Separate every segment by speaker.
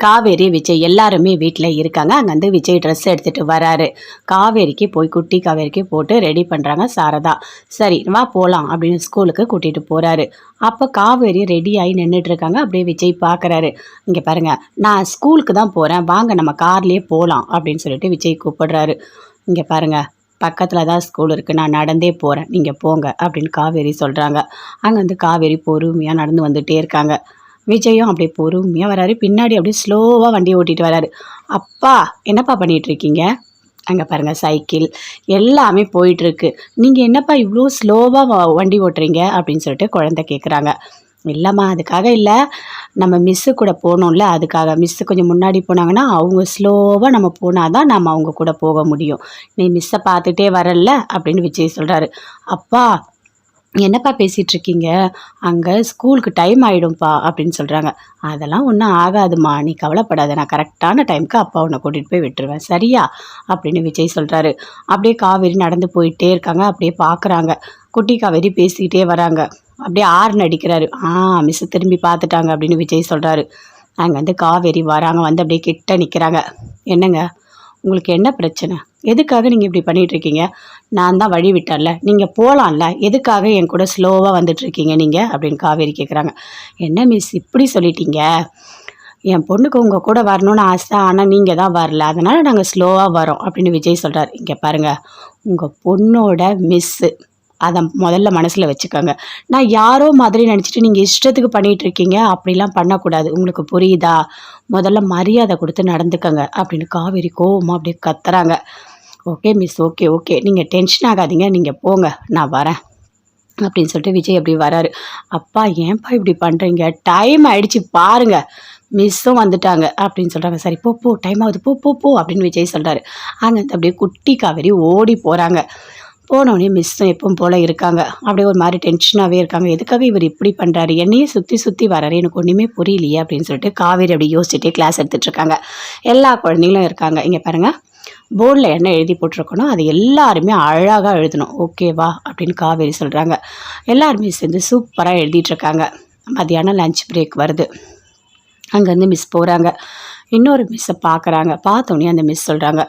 Speaker 1: காவேரி, விஜய் எல்லாருமே வீட்டில் இருக்காங்க. அங்கேருந்து விஜய் ட்ரெஸ் எடுத்துகிட்டு வராரு. காவேரிக்கு போய் குட்டி காவேரிக்கு போட்டு ரெடி பண்ணுறாங்க சாரதா. சரி வா போகலாம் அப்படின்னு ஸ்கூலுக்கு கூட்டிகிட்டு போகிறாரு. அப்போ காவேரி ரெடி ஆகி நின்றுட்டுருக்காங்க. அப்படியே விஜய் பார்க்குறாரு. இங்கே பாருங்கள், நான் ஸ்கூலுக்கு தான் போகிறேன், வாங்க நம்ம கார்லேயே போகலாம் அப்படின்னு சொல்லிட்டு விஜய் கூப்பிடுறாரு. இங்கே பாருங்கள், பக்கத்தில் தான் ஸ்கூல் இருக்குது, நான் நடந்தே போகிறேன், நீங்கள் போங்க அப்படின்னு காவேரி சொல்கிறாங்க. அங்கே வந்து காவேரி பொறுமையாக நடந்து வந்துகிட்டே இருக்காங்க. விஜயும் அப்படியே பொறுமையாக வராரு. பின்னாடி அப்படியே ஸ்லோவாக வண்டியை ஓட்டிகிட்டு வராரு. அப்பா என்னப்பா பண்ணிகிட்ருக்கீங்க? அங்கே பாருங்கள், சைக்கிள் எல்லாமே போயிட்டுருக்கு. நீங்கள் என்னப்பா இவ்வளோ ஸ்லோவாக வண்டி ஓட்டுறீங்க அப்படின்னு சொல்லிட்டு குழந்தை கேட்குறாங்க. இல்லைம்மா, அதுக்காக இல்லை, நம்ம மிஸ்ஸு கூட போகணும்ல, அதுக்காக. மிஸ்ஸு கொஞ்சம் முன்னாடி போனாங்கன்னா அவங்க ஸ்லோவாக நம்ம போனால் தான் நம்ம அவங்க கூட போக முடியும். நீ மிஸ்ஸை பார்த்துட்டே வரல அப்படின்னு விஜய் சொல்கிறாரு. அப்பா என்னப்பா பேசிகிட்ருக்கீங்க? அங்கே ஸ்கூலுக்கு டைம் ஆகிடும்ப்பா அப்படின்னு சொல்கிறாங்க. அதெல்லாம் ஒன்றும் ஆகாதுமா, நீ கவலைப்படாத, நான் கரெக்டான டைமுக்கு அப்பா உன்னை கூட்டிகிட்டு போய் விட்டுருவேன், சரியா அப்படின்னு விஜய் சொல்கிறாரு. அப்படியே காவேரி நடந்து போயிட்டே இருக்காங்க. அப்படியே பார்க்குறாங்க. குட்டி காவேரி பேசிக்கிட்டே வராங்க. அப்படியே ஆர்ன் அடிக்கிறாரு. மிஸ்ஸு திரும்பி பார்த்துட்டாங்க அப்படின்னு விஜய் சொல்கிறாரு. அங்கே வந்து காவேரி வராங்க. வந்து அப்படியே கிட்ட நிற்கிறாங்க. என்னங்க, உங்களுக்கு என்ன பிரச்சனை? எதுக்காக நீங்கள் இப்படி பண்ணிகிட்ருக்கீங்க? நான் தான் வழி விட்டேன்ல, நீங்கள் போகலாம்ல, எதுக்காக என் கூட ஸ்லோவாக வந்துட்டுருக்கீங்க நீங்கள் அப்படின்னு காவேரி கேட்குறாங்க. என்ன மிஸ் இப்படி சொல்லிட்டீங்க? என் பொண்ணுக்கு உங்கள் கூட வரணும்னு ஆசை, ஆனால் நீங்கள் தான் வரல, அதனால் நாங்கள் ஸ்லோவாக வரோம் அப்படின்னு விஜய் சொல்கிறார். இங்கே பாருங்கள், உங்கள் பொண்ணோட மிஸ்ஸு, அதை முதல்ல மனசில் வச்சுக்கோங்க. நான் யாரோ மாதிரி நினச்சிட்டு நீங்கள் இஷ்டத்துக்கு பண்ணிகிட்ருக்கீங்க, அப்படிலாம் பண்ணக்கூடாது, உங்களுக்கு புரியுதா? முதல்ல மரியாதை கொடுத்து நடந்துக்கங்க அப்படின்னு காவேரி கோவமாக அப்படியே கத்துறாங்க. ஓகே மிஸ், ஓகே ஓகே, நீங்கள் டென்ஷன் ஆகாதீங்க, நீங்கள் போங்க, நான் வரேன் அப்படின்னு சொல்லிட்டு விஜய் அப்படி வராரு. அப்பா ஏன்ப்பா இப்படி பண்ணுறீங்க? டைம் ஆகிடுச்சு பாருங்கள், மிஸ்ஸும் வந்துட்டாங்க அப்படின்னு சொல்கிறாங்க. சரி போ போ, டைம் ஆகுது, போ போ போ அப்படின்னு விஜய் சொல்கிறாரு. அங்கே அப்படியே குட்டி காவேரி ஓடி போகிறாங்க. போனோடனே மிஸ்ஸும் எப்பவும் போல் இருக்காங்க. அப்படியே ஒரு மாதிரி டென்ஷனாகவே இருக்காங்க. எதுக்காக இவர் இப்படி பண்ணுறாரு, என்னையே சுற்றி சுற்றி வராரு, எனக்கு ஒன்றுமே புரியலையே அப்படின்னு சொல்லிட்டு காவேரி அப்படி யோசிச்சுட்டே கிளாஸ் எடுத்துகிட்ருக்காங்க. எல்லா குழந்தைங்களும் இருக்காங்க. இங்கே பாருங்கள், போர்டில் என்ன எழுதி போட்டிருக்கணும் அது எல்லாருமே அழகாக எழுதணும், ஓகேவா அப்படின்னு காவேரி சொல்கிறாங்க. எல்லாருமே சேர்ந்து சூப்பராக எழுதிட்டுருக்காங்க. மதியானம் லஞ்ச் பிரேக் வருது. அங்கேருந்து மிஸ் போகிறாங்க. இன்னொரு மிஸ்ஸை பார்க்குறாங்க. பார்த்தோன்னே அந்த மிஸ் சொல்கிறாங்க,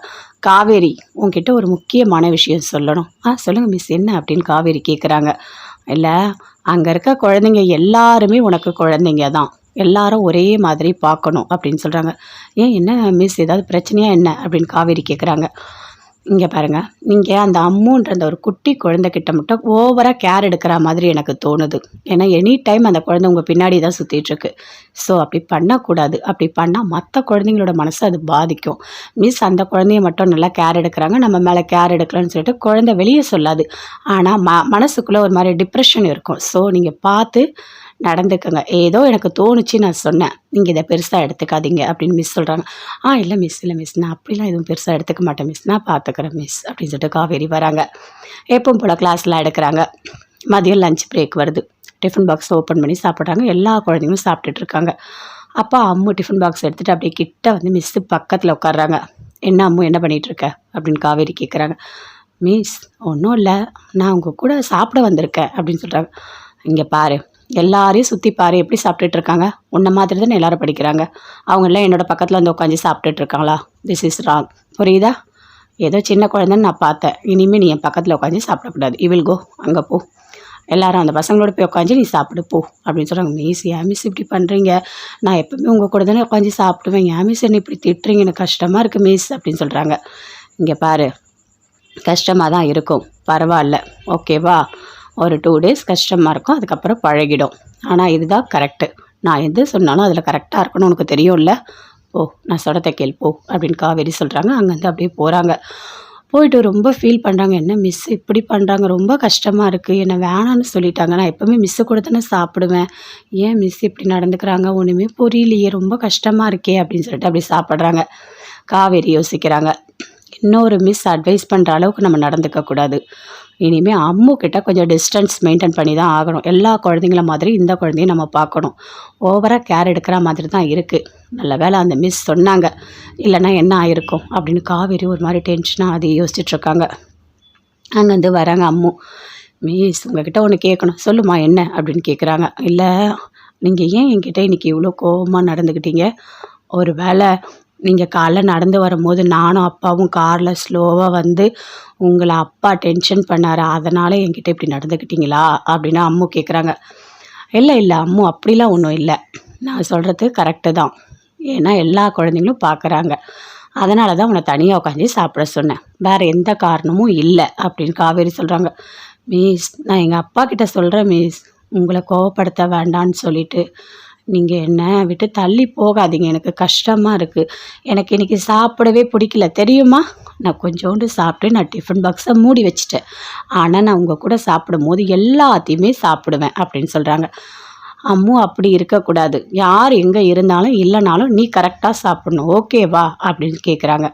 Speaker 1: காவேரி உங்ககிட்ட ஒரு முக்கியமான விஷயம் சொல்லணும். சொல்லுங்கள் மிஸ், என்ன அப்படின்னு காவேரி கேட்குறாங்க. இல்லை, அங்கே இருக்க குழந்தைங்க எல்லாருமே உனக்கு குழந்தைங்க தான், எல்லாரும் ஒரே மாதிரி பார்க்கணும் அப்படின்னு சொல்கிறாங்க. ஏன் என்ன மிஸ், ஏதாவது பிரச்சனையா என்ன அப்படின்னு காவேரி கேட்குறாங்க. இங்கே பாருங்கள், நீங்கள் அந்த அம்முன்ற அந்த ஒரு குட்டி குழந்தைகிட்ட மட்டும் ஓவராக கேர் எடுக்கிற மாதிரி எனக்கு தோணுது. ஏன்னா எனி டைம் அந்த குழந்தை உங்கள் பின்னாடி தான் சுற்றிட்டுருக்கு. ஸோ அப்படி பண்ணக்கூடாது. அப்படி பண்ணால் மற்ற குழந்தைங்களோட மனசை அது பாதிக்கும். மிஸ் அந்த குழந்தைய மட்டும் நல்லா கேர் எடுக்கிறாங்க, நம்ம மேலே கேர் எடுக்கலன்னு சொல்லிட்டு குழந்தை வெளியே சொல்லாது. ஆனால் மனசுக்குள்ளே ஒரு மாதிரி டிப்ரெஷன் இருக்கும். ஸோ நீங்கள் பார்த்து நடந்துக்கங்க. ஏதோ எனக்கு தோணுச்சு நான் சொன்னேன், நீங்கள் இதை பெருசாக எடுத்துக்காதீங்க அப்படின்னு மிஸ் சொல்கிறாங்க. இல்லை மிஸ், இல்லை மிஸ், நான் அப்படிலாம் எதுவும் பெருசாக எடுத்துக்க மாட்டேன் மிஸ், நான் பார்த்துக்கிறேன் மிஸ் அப்படின்னு சொல்லிட்டு காவேரி வராங்க. எப்பவும் போல் கிளாஸ்லாம் எடுக்கிறாங்க. மதியம் லஞ்ச் பிரேக் வருது. டிஃபன் பாக்ஸ் ஓப்பன் பண்ணி சாப்பிட்றாங்க. எல்லா குழந்தைங்களும் சாப்பிட்டுட்டு இருக்காங்க. அப்பா அம்மு டிஃபன் பாக்ஸ் எடுத்துகிட்டு அப்படியே கிட்ட வந்து மிஸ்ஸு பக்கத்தில் உட்காடுறாங்க. என்ன அம்மு, என்ன பண்ணிகிட்ருக்க அப்படின்னு காவேரி கேட்குறாங்க. மிஸ் ஒன்றும் இல்லை, நான் உங்கள் கூட சாப்பிட வந்திருக்கேன் அப்படின்னு சொல்கிறாங்க. இங்கே பாரு, எல்லாரையும் சுற்றி பாரு, எப்படி சாப்பிட்டுட்ருக்காங்க, உன்னை மாதிரி தானே எல்லோரும் படிக்கிறாங்க, அவங்கெல்லாம் என்னோட பக்கத்தில் வந்து உட்காந்து சாப்பிட்டுட்ருக்காங்களா? திஸ் இஸ் ராங், புரியுதா? ஏதோ சின்ன குழந்தைன்னு நான் பார்த்தேன், இனிமேல் நீ என் பக்கத்தில் உட்காந்து சாப்பிடக்கூடாது, யூ வில் கோ, அங்கே போ, எல்லாரும் அந்த பசங்களோட போய் உட்காந்து நீ சாப்பிடு போ அப்படின்னு சொல்கிறாங்க. மிஸ் ஏன் மிஸ் இப்படி பண்ணுறீங்க, நான் எப்போவுமே உங்கள் கூட தானே உட்காந்து சாப்பிடுவேன், ஏன் மிஸ் என்ன இப்படி திட்டுறீங்க, எனக்கு கஷ்டமாக இருக்குது மிஸ் அப்படின்னு சொல்கிறாங்க. இங்கே பாரு, கஷ்டமாக தான் இருக்கும், பரவாயில்ல, ஓகேவா, ஒரு 2 days கஷ்டமாக இருக்கும், அதுக்கப்புறம் பழகிடும். ஆனால் இதுதான் கரெக்டு, நான் எது சொன்னாலும் அதில் கரெக்டாக இருக்கணும், உனக்கு தெரியும்ல, ஓ நான் சொல்கிறத கேள் போ அப்படின்னு காவேரி சொல்கிறாங்க. அங்கேருந்து அப்படியே போகிறாங்க. போயிட்டு ரொம்ப ஃபீல் பண்ணுறாங்க. என்ன மிஸ் இப்படி பண்ணுறாங்க, ரொம்ப கஷ்டமாக இருக்குது, என்னை வேணான்னு சொல்லிட்டாங்க, நான் எப்போவுமே மிஸ்ஸு கூட தானே சாப்பிடுவேன், ஏன் மிஸ் இப்படி நடந்துக்கிறாங்க, ஒன்றுமே புரியலையே, ரொம்ப கஷ்டமாக இருக்கே அப்படின்னு சொல்லிட்டு அப்படி சாப்பிட்றாங்க. காவேரி யோசிக்கிறாங்க, இன்னொரு மிஸ் அட்வைஸ் பண்ணுற அளவுக்கு நம்ம நடந்துக்கக்கூடாது, இனிமேல் அம்மு கிட்ட கொஞ்சம் டிஸ்டன்ஸ் மெயின்டைன் பண்ணி தான் ஆகணும், எல்லா குழந்தைங்கள மாதிரி இந்த குழந்தையும் நம்ம பார்க்கணும், ஓவராக கேர் எடுக்கிற மாதிரி தான் இருக்குது, நல்ல வேளை அந்த மிஸ் சொன்னாங்க, இல்லைன்னா என்ன ஆயிருக்கும் அப்படின்னு காவேரி ஒரு மாதிரி டென்ஷனாக அதை யோசிச்சுட்ருக்காங்க. அங்கேருந்து வராங்க அம்மு. மிஸ் உங்ககிட்ட ஒன்று கேட்கணும், சொல்லுமா என்ன அப்படின்னு கேட்குறாங்க. இல்லை, நீங்கள் ஏன் என்கிட்ட இன்றைக்கி இவ்வளோ கோபமாக நடந்துக்கிட்டீங்க, ஒரு வேளை நீங்கள் காலைல நடந்து வரும்போது நானும் அப்பாவும் காரில் ஸ்லோவாக வந்து உங்களை அப்பா டென்ஷன் பண்ணாரு, அதனால் என்கிட்ட இப்படி நடந்துக்கிட்டீங்களா அப்படின்னு அம்மு கேட்குறாங்க. இல்லை இல்லை அம்மு, அப்படிலாம் ஒன்றும் இல்லை. நான் சொல்கிறது கரெக்டு தான். ஏன்னா எல்லா குழந்தைங்களும் பார்க்குறாங்க. அதனால தான் உன்னை தனியாக உட்காந்து சாப்பிட சொன்னேன். வேறு எந்த காரணமும் இல்லை அப்படின்னு காவேரி சொல்கிறாங்க. மிஸ், நான் எங்கள் அப்பா கிட்ட சொல்கிறேன் மிஸ், உங்களை கோவப்படுத்த வேண்டான்னு சொல்லிட்டு. நீங்கள் என்ன விட்டு தள்ளி போகாதீங்க, எனக்கு கஷ்டமாக இருக்குது. எனக்கு இன்றைக்கி சாப்பிடவே பிடிக்கல தெரியுமா? நான் கொஞ்சோண்டு சாப்பிட்டு நான் டிஃபன் பாக்ஸை மூடி வச்சுட்டேன். ஆனால் நான் உங்கள் கூட சாப்பிடும் போது எல்லாத்தையுமே சாப்பிடுவேன் அப்படின்னு சொல்கிறாங்க. அம்மு, அப்படி இருக்கக்கூடாது. யார் எங்கே இருந்தாலும் இல்லைனாலும் நீ கரெக்டாக சாப்பிடணும், ஓகேவா அப்படின்னு கேட்குறாங்க.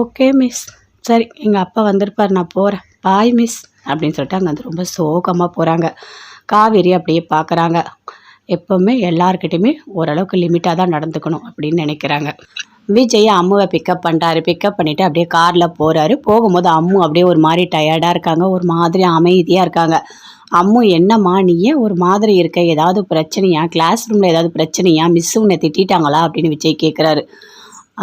Speaker 1: ஓகே மிஸ், சரி எங்கள் அப்பா வந்திருப்பார், நான் போகிறேன், பாய் மிஸ் அப்படின்னு சொல்லிட்டு அங்கே வந்து ரொம்ப சோகமாக போகிறாங்க. காவேரி அப்படியே பார்க்குறாங்க. எப்போவுமே எல்லாருக்கிட்டையுமே ஓரளவுக்கு லிமிட்டாக தான் நடந்துக்கணும் அப்படின்னு நினைக்கிறாங்க. விஜய் அம்முவை பிக்கப் பண்ணுறாரு. பிக்கப் பண்ணிவிட்டு அப்படியே காரில் போகிறாரு. போகும்போது அம்மு அப்படியே ஒரு மாதிரி டயர்டாக இருக்காங்க, ஒரு மாதிரி அமைதியாக இருக்காங்க. அம்மு, என்னம்மா நீ ஏன் ஒரு மாதிரி இருக்க, ஏதாவது பிரச்சனையா, கிளாஸ் ரூமில் ஏதாவது பிரச்சனையா, மிஸ் உன்னை திட்டாங்களா அப்படின்னு விஜய் கேட்குறாரு.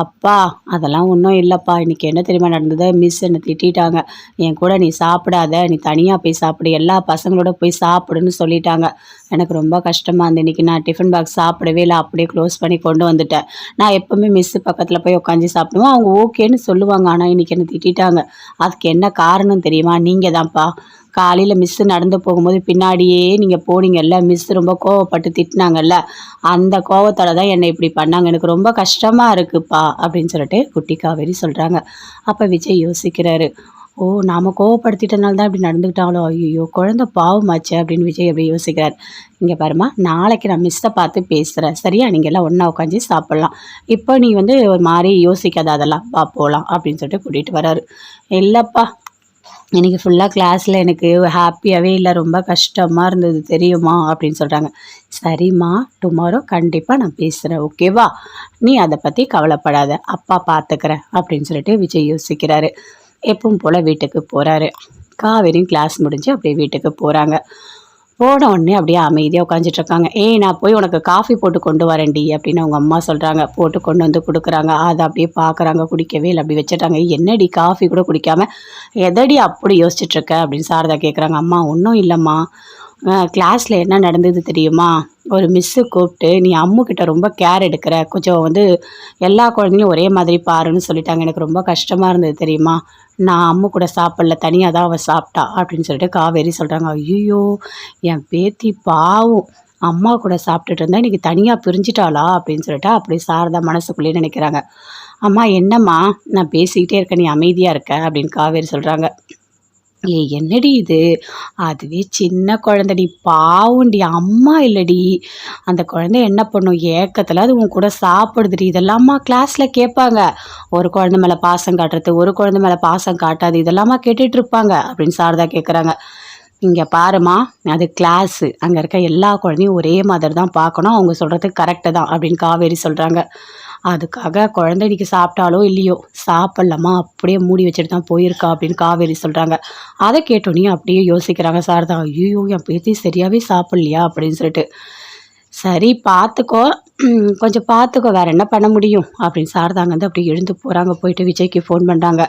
Speaker 1: அப்பா, அதெல்லாம் ஒன்றும் இல்லைப்பா. இன்றைக்கி என்ன தெரியுமா நடந்தது, மிஸ் என்னை திட்டாங்க. என் கூட நீ சாப்பிடாத, நீ தனியாக போய் சாப்பிடு, எல்லா பசங்களோட போய் சாப்பிடுன்னு சொல்லிட்டாங்க. எனக்கு ரொம்ப கஷ்டமாக இருந்தது. இன்றைக்கி நான் டிஃபன் பாக்ஸ் சாப்பிடவே இல்லை, அப்படியே க்ளோஸ் பண்ணி கொண்டு வந்துட்டேன். நான் எப்போவுமே மிஸ்ஸு பக்கத்தில் போய் உட்காந்து சாப்பிடுவேன், அவங்க ஓகேன்னு சொல்லுவாங்க. ஆனால் இன்றைக்கி என்னை திட்டாங்க. அதுக்கு என்ன காரணம் தெரியுமா? நீங்கள் தான்ப்பா. காலையில் மிஸ்ஸு நடந்து போகும்போது பின்னாடியே நீங்கள் போனீங்கல்ல, மிஸ்ஸு ரொம்ப கோவப்பட்டு திட்டினாங்கல்ல, அந்த கோவத்தால் தான் என்னை இப்படி பண்ணாங்க. எனக்கு ரொம்ப கஷ்டமாக இருக்குப்பா அப்படின்னு சொல்லிட்டு குட்டி காவேரி சொல்கிறாங்க. அப்போ விஜய் யோசிக்கிறாரு. ஓ, நாம் கோவப்படுத்திட்டனால தான் இப்படி நடந்துக்கிட்டாங்களோ, ஐயோ குழந்தை பாவமாச்சு அப்படின்னு விஜய் அப்படி யோசிக்கிறார். இங்கே பாருமா, நாளைக்கு நான் மிஸ்ஸை பார்த்து பேசுகிறேன், சரியா? நீங்கள் எல்லாம் ஒன்றா உட்காந்து சாப்பிட்லாம். இப்போ நீ வந்து ஒரு மாதிரி யோசிக்காத, அதெல்லாம் வா போகலாம் அப்படின்னு சொல்லிட்டு கூட்டிகிட்டு வராரு. இல்லைப்பா, இன்றைக்கி ஃபுல்லாக கிளாஸில் எனக்கு ஹாப்பியாகவே இல்லை, ரொம்ப கஷ்டமாக இருந்தது தெரியுமா அப்படின்னு சொல்கிறாங்க. சரிம்மா, டுமாரோ கண்டிப்பாக நான் பேசுகிறேன், ஓகேவா? நீ அதை பற்றி கவலைப்படாத, அப்பா பார்த்துக்கிறேன் அப்படின்னு சொல்லிட்டு விஜய் யோசிக்கிறாரு. எப்பவும் போல் வீட்டுக்கு போகிறாரு. காவேரியும் கிளாஸ் முடிஞ்சு அப்படியே வீட்டுக்கு போகிறாங்க. போன உடனே அப்படியே அமைதியாக உட்காந்துட்ருக்காங்க. நான் போய் உனக்கு காஃபி போட்டு கொண்டு வரேன்டி அப்படின்னு அவங்க அம்மா சொல்கிறாங்க. போட்டு கொண்டு வந்து கொடுக்குறாங்க. அதை அப்படியே பார்க்குறாங்க, குடிக்கவே இல்லை, அப்படி வச்சுட்டாங்க. என்னடி காஃபி கூட குடிக்காமல் எதடி அப்படி யோசிச்சுட்ருக்க அப்படின்னு சாரதா கேட்குறாங்க. அம்மா, ஒன்றும் இல்லைம்மா, கிளாஸில் என்ன நடந்தது தெரியுமா? ஒரு மிஸ்ஸு கூப்பிட்டு நீ அம்முக்கிட்ட ரொம்ப கேர் எடுக்கிற, கொஞ்சம் வந்து எல்லா குழந்தைங்களும் ஒரே மாதிரி பாருன்னு சொல்லிட்டாங்க. எனக்கு ரொம்ப கஷ்டமாக இருந்தது தெரியுமா? நான் அம்மு கூட சாப்பிடல, தனியாக தான் அவள் சாப்பிட்டா அப்படின்னு சொல்லிட்டு காவேரி சொல்கிறாங்க. ஐயோ, என் பேத்தி பாவம், அம்மா கூட சாப்பிட்டுட்டு இருந்தா இன்றைக்கி தனியாக பிரிஞ்சிட்டாளா அப்படின்னு சொல்லிட்டு அப்படி சாரதா மனசுக்குள்ளேயே நினைக்கிறாங்க. அம்மா, என்னம்மா நான் பேசிக்கிட்டே இருக்கேன், நீ அமைதியாக இருக்க அப்படின்னு காவேரி சொல்கிறாங்க. என்னடி இது, அதுவே சின்ன குழந்தைடி, பாவுண்டி, அம்மா இல்லடி. அந்த குழந்தை என்ன பண்ணும், ஏக்கத்தில் அது உன் கூட சாப்பிடுதுடி. இதெல்லாமா கிளாஸில் கேட்பாங்க. ஒரு குழந்தை மேலே பாசம் காட்டுறது, ஒரு குழந்தை மேலே பாசம் காட்டாது, இதெல்லாமா கேட்டுட்டு இருப்பாங்க அப்படின்னு சாரதா கேட்குறாங்க. இங்கே பாருமா, அது கிளாஸு, அங்கே இருக்க எல்லா குழந்தையும் ஒரே மாதிரி தான் பார்க்கணும், அவங்க சொல்கிறது கரெக்டு தான் அப்படின்னு காவேரி சொல்கிறாங்க. அதுக்காக குழந்தை இன்றைக்கி சாப்பிட்டாலோ இல்லையோ, சாப்பிட்லாமா, அப்படியே மூடி வச்சுட்டு தான் போயிருக்கா அப்படின்னு காவேரி சொல்கிறாங்க. அதை கேட்டோன்னே அப்படியே யோசிக்கிறாங்க சாரதா. ஐயோ, என் பேத்தி சரியாகவே சாப்பிட்லையா அப்படின்னு சொல்லிட்டு. சரி பார்த்துக்கோ, கொஞ்சம் பார்த்துக்கோ, வேறு என்ன பண்ண முடியும் அப்படின்னு சாரதாங்க வந்து அப்படியே எழுந்து போகிறாங்க. போயிட்டு விஜய்க்கு ஃபோன் பண்ணுறாங்க.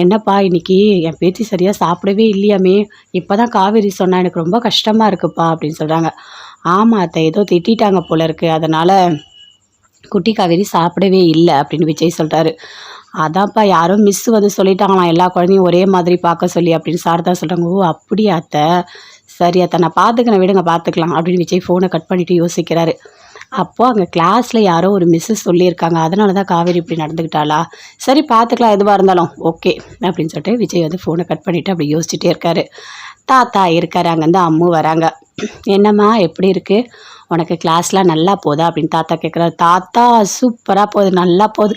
Speaker 1: என்னப்பா, இன்றைக்கி என் பேத்தி சரியாக சாப்பிடவே இல்லையாமே, இப்போ தான் காவேரி சொன்னா, எனக்கு ரொம்ப கஷ்டமாக இருக்குப்பா அப்படின்னு சொல்கிறாங்க. ஆமாம் அத்தை, ஏதோ திட்டாங்க போல இருக்குது, அதனால் குட்டி காவேரி சாப்பிடவே இல்லை அப்படின்னு விஜய் சொல்கிறாரு. அதான்ப்பா, யாரோ மிஸ் வந்து சொல்லிட்டாங்களாம் எல்லா குழந்தையும் ஒரே மாதிரி பார்க்க சொல்லி அப்படின்னு சாரதா சொல்கிறாங்க. ஓ அப்படியா அத்தை, சரி அத்தை, நான் பார்த்துக்கிறேன், விடுங்க பார்த்துக்கலாம் அப்படின்னு விஜய் ஃபோனை கட் பண்ணிவிட்டு யோசிக்கிறாரு. அப்போது அங்கே கிளாஸில் யாரோ ஒரு மிஸ்ஸு சொல்லியிருக்காங்க, அதனால தான் காவேரி இப்படி நடந்துக்கிட்டாளா, சரி பார்த்துக்கலாம், எதுவாக இருந்தாலும் ஓகே அப்படின்னு சொல்லிட்டு விஜய் வந்து ஃபோனை கட் பண்ணிவிட்டு அப்படி யோசிச்சுட்டே இருக்காரு. தாத்தா இருக்காரு, அங்கேருந்து அம்மு வராங்க. என்னம்மா எப்படி இருக்குது, உனக்கு கிளாஸ்லாம் நல்லா போதா அப்படின்னு தாத்தா கேட்குறாரு. தாத்தா சூப்பராக போகுது, நல்லா போகுது,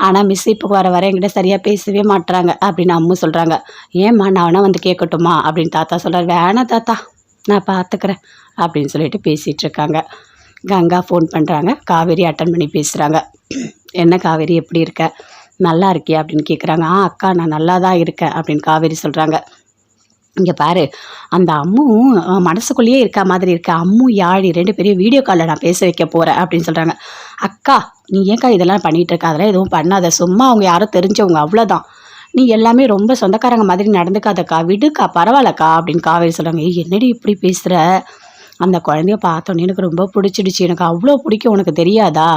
Speaker 1: ஆனால் மிஸ் இப்போ வர என்கிட்ட சரியாக பேசவே மாட்டுறாங்க அப்படின்னு அம்மு சொல்கிறாங்க. ஏம்மா, நான் வேணா வந்து கேட்கட்டுமா அப்படின்னு தாத்தா சொல்கிறார். வேணாம் தாத்தா, நான் பார்த்துக்கிறேன் அப்படின்னு சொல்லிட்டு பேசிகிட்டு இருக்காங்க. கங்கா ஃபோன் பண்ணுறாங்க. காவேரி அட்டன் பண்ணி பேசுகிறாங்க. என்ன காவேரி எப்படி இருக்க, நல்லா இருக்கியா அப்படின்னு கேட்குறாங்க. அக்கா நான் நல்லா தான் இருக்கேன் அப்படின்னு காவேரி சொல்கிறாங்க. இங்கே பாரு, அந்த அம்மு மனசுக்குள்ளேயே இருக்க மாதிரி இருக்க, அம்மு யாழி 2 பேரையும் வீடியோ காலில் நான் பேச வைக்க போகிறேன் அப்படின்னு சொல்கிறாங்க. அக்கா நீ ஏன்க்கா இதெல்லாம் பண்ணிகிட்டு இருக்க, அதெல்லாம் எதுவும் பண்ணாத, சும்மா அவங்க யாரோ தெரிஞ்சவங்க அவ்வளோதான், நீ எல்லாமே ரொம்ப சொந்தக்காரங்க மாதிரி நடந்துக்காதக்கா, விடுக்கா பரவாயில்லக்கா அப்படின்னு காவேரி சொல்கிறாங்க. ஏய் என்னடி இப்படி பேசுகிற, அந்த குழந்தைய பார்த்தோன்னே எனக்கு ரொம்ப பிடிச்சிடுச்சு, எனக்கு அவ்வளோ பிடிக்கும் உனக்கு தெரியாதா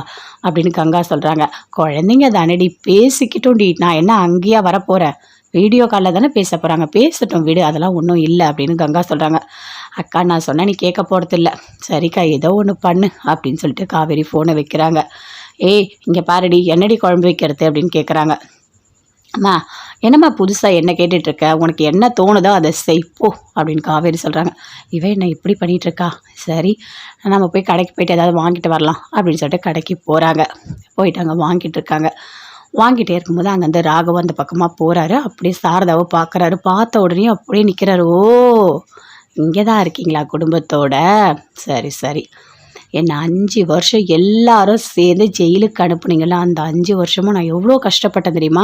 Speaker 1: அப்படின்னு கங்கா சொல்கிறாங்க. குழந்தைங்க தானேடி பேசிக்கிட்டோம்டி, நான் என்ன அங்கேயா வரப்போகிறேன், வீடியோ காலில் தானே பேச போகிறாங்க, பேசட்டும் விடு, அதெல்லாம் ஒன்றும் இல்லை அப்படின்னு கங்கா சொல்கிறாங்க. அக்கா நான் சொன்னேன் நீ கேட்க போகிறதில்ல, சரிக்கா ஏதோ ஒன்று பண்ணு அப்படின்னு சொல்லிட்டு காவேரி ஃபோனை வைக்கிறாங்க. ஏய் இங்கே பாருடி என்னடி குழம்பு வைக்கிறது அப்படின்னு கேட்குறாங்க. அம்மா என்னம்மா புதுசாக என்ன கேட்டுட்ருக்க, உனக்கு என்ன தோணுதோ அதை செய்ப்போ அப்படின்னு காவேரி சொல்கிறாங்க. இவன் என்ன இப்படி பண்ணிகிட்ருக்கா, சரி நம்ம போய் கடைக்கு போய்ட்டு ஏதாவது வாங்கிட்டு வரலாம் அப்படின்னு சொல்லிட்டு கடைக்கு போகிறாங்க. போயிட்டு அங்கே வாங்கிட்டு இருக்காங்க. வாங்கிட்டே இருக்கும்போது அங்கேருந்து ராகவ் அந்த பக்கமாக போகிறாரு. அப்படியே சாரதாவை பார்க்குறாரு. பார்த்த உடனே அப்படியே நிற்கிறாரு. ஓ இங்கே தான் இருக்கீங்களா குடும்பத்தோட, சரி சரி, என்னை 5 வருஷம் எல்லாரும் சேர்ந்து ஜெயிலுக்கு அனுப்புனீங்களா, அந்த 5 வருஷமும் நான் எவ்வளோ கஷ்டப்பட்டேன் தெரியுமா,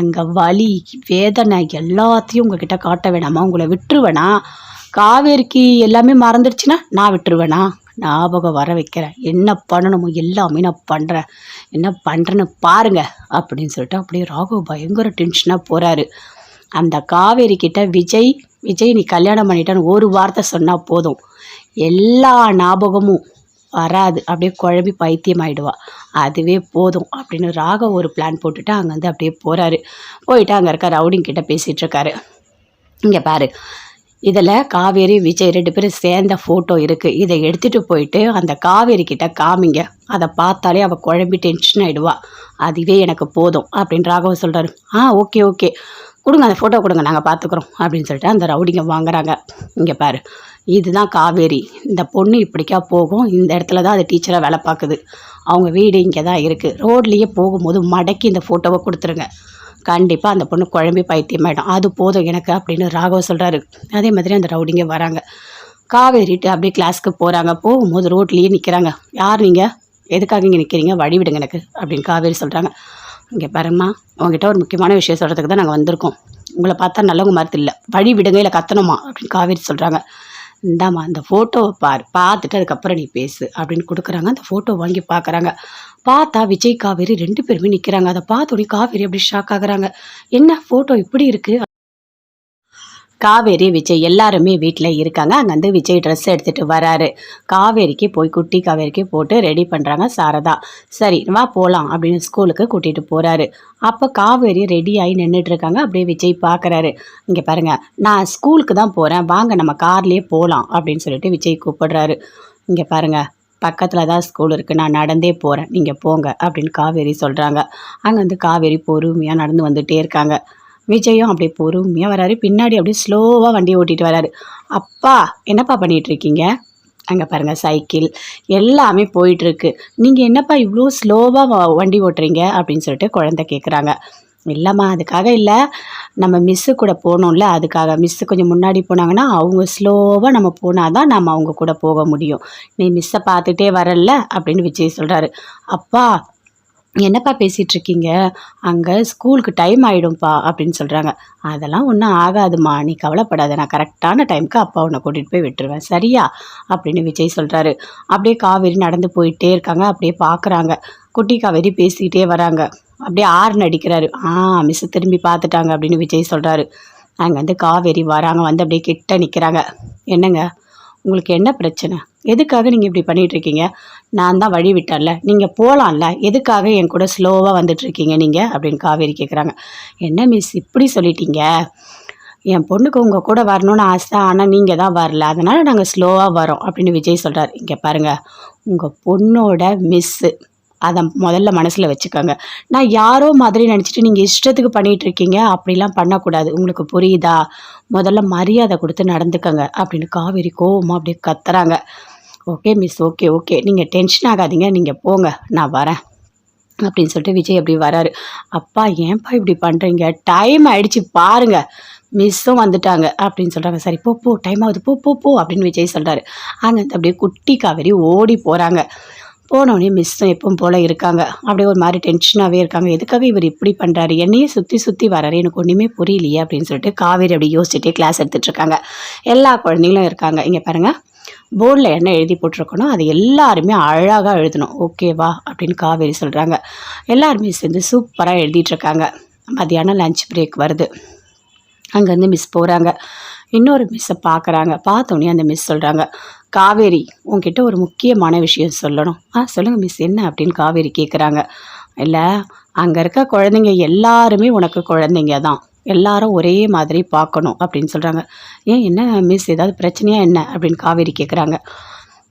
Speaker 1: அங்கே வலி வேதனை எல்லாத்தையும் உங்ககிட்ட காட்ட வேணாமா, உங்களை விட்டுருவேனா, காவேரிக்கு எல்லாமே மறந்துடுச்சுன்னா நான் விட்டுருவேனா, ஞாபகம் வர வைக்கிறேன், என்ன பண்ணணுமோ எல்லாமே நான் பண்ணுறேன், என்ன பண்ணுறேன்னு பாருங்க அப்படின்னு சொல்லிட்டு அப்படியே ராகவ் பயங்கர டென்ஷனாக போகிறாரு. அந்த காவேரி கிட்ட விஜய் நீ கல்யாணம் பண்ணிட்டான்னு ஒரு வார்த்தை சொன்னால் போதும், எல்லா ஞாபகமும் வராது, அப்படியே குழம்பி பைத்தியம் ஆகிடுவா, அதுவே போதும் அப்படின்னு ராகவ் ஒரு பிளான் போட்டுட்டு அங்கேருந்து அப்படியே போகிறாரு. போயிட்டு அங்கே இருக்க ரவுடிங்கிட்ட பேசிகிட்டு இருக்காரு. இங்கே பாரு, இதில் காவேரி விஜய் 2 பேரும் சேர்ந்த ஃபோட்டோ இருக்குது, இதை எடுத்துகிட்டு போயிட்டு அந்த காவேரி கிட்ட காமிங்க, அதை பார்த்தாலே அவள் குழம்பி டென்ஷன் ஆகிடுவா, அதுவே எனக்கு போதும் அப்படின்னு ராகவ் சொல்கிறாரு. ஓகே ஓகே கொடுங்க, அந்த ஃபோட்டோ கொடுங்க, நாங்கள் பார்த்துக்குறோம் அப்படின்னு சொல்லிட்டு அந்த ரவுடிங்க வாங்குறாங்க. இங்கே பாரு, இதுதான் காவேரி, இந்த பொண்ணு இப்படிக்கா போகும், இந்த இடத்துல தான் அது டீச்சராக வேலை பார்க்குது, அவங்க வீடு இங்கே தான் இருக்குது, ரோட்லேயே போகும்போது மடக்கி இந்த ஃபோட்டோவை கொடுத்துருங்க, கண்டிப்பாக அந்த பொண்ணு குழம்பி பைத்தியமாயிடும், அது போதும் எனக்கு அப்படின்னு ராகவ் சொல்கிறாரு. அதே மாதிரி அந்த ரவுடிங்க வராங்க. காவேரிட்டு அப்படியே கிளாஸ்க்கு போகிறாங்க. போகும்போது ரோட்லேயே நிற்கிறாங்க. யார் நீங்கள், எதுக்காக இங்கே நிற்கிறீங்க, வழி விடுங்க எனக்கு அப்படின்னு காவேரி சொல்கிறாங்க. இங்கே பாருங்கம்மா, உங்ககிட்ட ஒரு முக்கியமான விஷயம் சொல்கிறதுக்கு தான் நாங்கள் வந்திருக்கோம், உங்களை பார்த்தா நல்லவங்க மாதிரி இல்லை, வழி விடுங்க இல்லை கத்தணுமா அப்படின்னு காவேரி சொல்கிறாங்க. இந்தாம்மா அந்த ஃபோட்டோவை பார்த்துட்டு அதுக்கப்புறம் நீ பேசு அப்படின்னு கொடுக்குறாங்க. அந்த ஃபோட்டோ வாங்கி பார்க்குறாங்க. பார்த்தா விஜய் காவேரி 2 பேருமே நிற்கிறாங்க. அதை பார்த்தோன்னே காவேரி அப்படி ஷாக் ஆகுறாங்க. என்ன ஃபோட்டோ இப்படி இருக்குது, காவேரி விஜய் எல்லாருமே வீட்டில் இருக்காங்க. அங்கேருந்து விஜய் ட்ரெஸ் எடுத்துகிட்டு வராரு. காவேரிக்கு போய் குட்டி காவேரிக்கு போட்டு ரெடி பண்ணுறாங்க சாரதா. சரி வா போகலாம் அப்படின்னு ஸ்கூலுக்கு கூட்டிகிட்டு போகிறாரு. அப்போ காவேரி ரெடி ஆகி நின்றுட்டுருக்காங்க. அப்படியே விஜய் பார்க்குறாரு. இங்கே பாருங்கள், நான் ஸ்கூலுக்கு தான் போகிறேன், வாங்க நம்ம கார்லேயே போகலாம் அப்படின்னு சொல்லிட்டு விஜய் கூப்பிடுறாரு. இங்கே பாருங்கள், பக்கத்தில் தான் ஸ்கூல் இருக்குது, நான் நடந்தே போகிறேன், நீங்கள் போங்க அப்படின்னு காவேரி சொல்கிறாங்க. அங்கேருந்து காவேரி பொறுமையாக நடந்து வந்துகிட்டே இருக்காங்க. விஜயும் அப்படியே பொறுமையாக வராரு. பின்னாடி அப்படியே ஸ்லோவாக வண்டி ஓட்டிகிட்டு வராரு. அப்பா என்னப்பா பண்ணிகிட்ருக்கீங்க, அங்கே பாருங்கள் சைக்கிள் எல்லாமே போயிட்டுருக்கு, நீங்கள் என்னப்பா இவ்வளோ ஸ்லோவாக வண்டி ஓட்டுறீங்க அப்படின்னு சொல்லிட்டு குழந்தை கேட்குறாங்க. இல்லைம்மா அதுக்காக இல்லை, நம்ம மிஸ்ஸு கூட போகணும்ல, அதுக்காக மிஸ்ஸு கொஞ்சம் முன்னாடி போனாங்கன்னா அவங்க ஸ்லோவாக நம்ம போனால் தான் நம்ம அவங்க கூட போக முடியும், நீ மிஸ்ஸை பார்த்துட்டே வரல அப்படின்னு விஜய் சொல்கிறாரு. அப்பா என்னப்பா பேசிகிட்டு இருக்கீங்க, அங்கே ஸ்கூலுக்கு டைம் ஆகிடும்ப்பா அப்படின்னு சொல்கிறாங்க. அதெல்லாம் ஒன்றும் ஆகாதுமா, நீ கவலைப்படாத, நான் கரெக்டான டைமுக்கு அப்பா உன்னை கூட்டிகிட்டு போய் விட்டுருவேன் சரியா அப்படின்னு விஜய் சொல்கிறாரு. அப்படியே காவேரி நடந்து போயிட்டே இருக்காங்க. அப்படியே பார்க்குறாங்க. குட்டி காவேரி பேசிக்கிட்டே வராங்க. அப்படியே ஆர்ன் அடிக்கிறாரு. மிஸ் திரும்பி பார்த்துட்டாங்க அப்படின்னு விஜய் சொல்கிறாரு. அங்கேருந்து காவேரி வராங்க. வந்து அப்படியே கிட்ட நிற்கிறாங்க. என்னங்க உங்களுக்கு என்ன பிரச்சனை, எதுக்காக நீங்கள் இப்படி பண்ணிகிட்ருக்கீங்க, நான் தான் வழி விட்டேன்ல, நீங்கள் போகலாம்ல, எதுக்காக என் கூட ஸ்லோவாக வந்துட்டுருக்கீங்க நீங்கள் அப்படின்னு காவேரி கேட்குறாங்க. என்ன மிஸ் இப்படி சொல்லிட்டீங்க, என் பொண்ணுக்கு உங்கள் கூட வரணும்னு ஆசை, ஆனால் நீங்கள் தான் வரல, அதனால் நாங்கள் ஸ்லோவாக வரோம் அப்படின்னு விஜய் சொல்கிறார். இங்கே பாருங்கள், உங்கள் பொண்ணோட மிஸ்ஸு, அதை முதல்ல மனசில் வச்சுக்கோங்க, நான் யாரோ மாதிரி நினச்சிட்டு நீங்கள் இஷ்டத்துக்கு பண்ணிகிட்ருக்கீங்க, அப்படிலாம் பண்ணக்கூடாது, உங்களுக்கு புரியுதா, முதல்ல மரியாதை கொடுத்து நடந்துக்கங்க அப்படின்னு காவேரி கோவமாக அப்படியே கத்துறாங்க. ஓகே மிஸ், ஓகே ஓகே, நீங்கள் டென்ஷன் ஆகாதீங்க, நீங்கள் போங்க, நான் வரேன் அப்படின்னு சொல்லிட்டு விஜய் அப்படி வராரு. அப்பா ஏன்ப்பா இப்படி பண்ணுறீங்க, டைம் ஆகிடுச்சு பாருங்கள், மிஸ்ஸும் வந்துட்டாங்க அப்படின்னு சொல்கிறாங்க. சரி போ டைம் ஆகுது, போ அப்படின்னு விஜய் சொல்கிறாரு. அங்கே அப்படியே குட்டி காவேரி ஓடி போகிறாங்க. போனோடனே மிஸ்ஸும் எப்பவும் போல் இருக்காங்க. அப்படியே ஒரு மாதிரி டென்ஷனாகவே இருக்காங்க. எதுக்காக இவர் இப்படி பண்ணுறாரு, என்னையே சுற்றி வராரு, எனக்கு ஒன்றுமே புரியலையே அப்படின்னு சொல்லிட்டு காவேரி அப்படி யோசிச்சுட்டே கிளாஸ் எடுத்துகிட்ருக்காங்க. எல்லா குழந்தைங்களும் இருக்காங்க. இங்கே பாருங்கள், போர்டில் என்ன எழுதி போட்டிருக்கணும் அது எல்லாருமே அழகாக எழுதணும், ஓகேவா அப்படின்னு காவேரி சொல்கிறாங்க. எல்லாருமே சேர்ந்து சூப்பராக எழுதிட்டுருக்காங்க. மதியானம் லஞ்ச் பிரேக் வருது. அங்கேருந்து மிஸ் போகிறாங்க. இன்னொரு மிஸ்ஸை பார்க்குறாங்க. பார்த்தோன்னே அந்த மிஸ் சொல்கிறாங்க, காவேரி உங்ககிட்ட ஒரு முக்கியமான விஷயம் சொல்லணும். சொல்லுங்கள் மிஸ், என்ன அப்படின்னு காவேரி கேட்குறாங்க. இல்லை, அங்கே இருக்க குழந்தைங்க எல்லாருமே உனக்கு குழந்தைங்க தான், எல்லாரும் ஒரே மாதிரி பார்க்கணும் அப்படின்னு சொல்கிறாங்க. ஏன், என்ன மிஸ், ஏதாவது பிரச்சனையா என்ன அப்படின்னு காவேரி கேட்குறாங்க.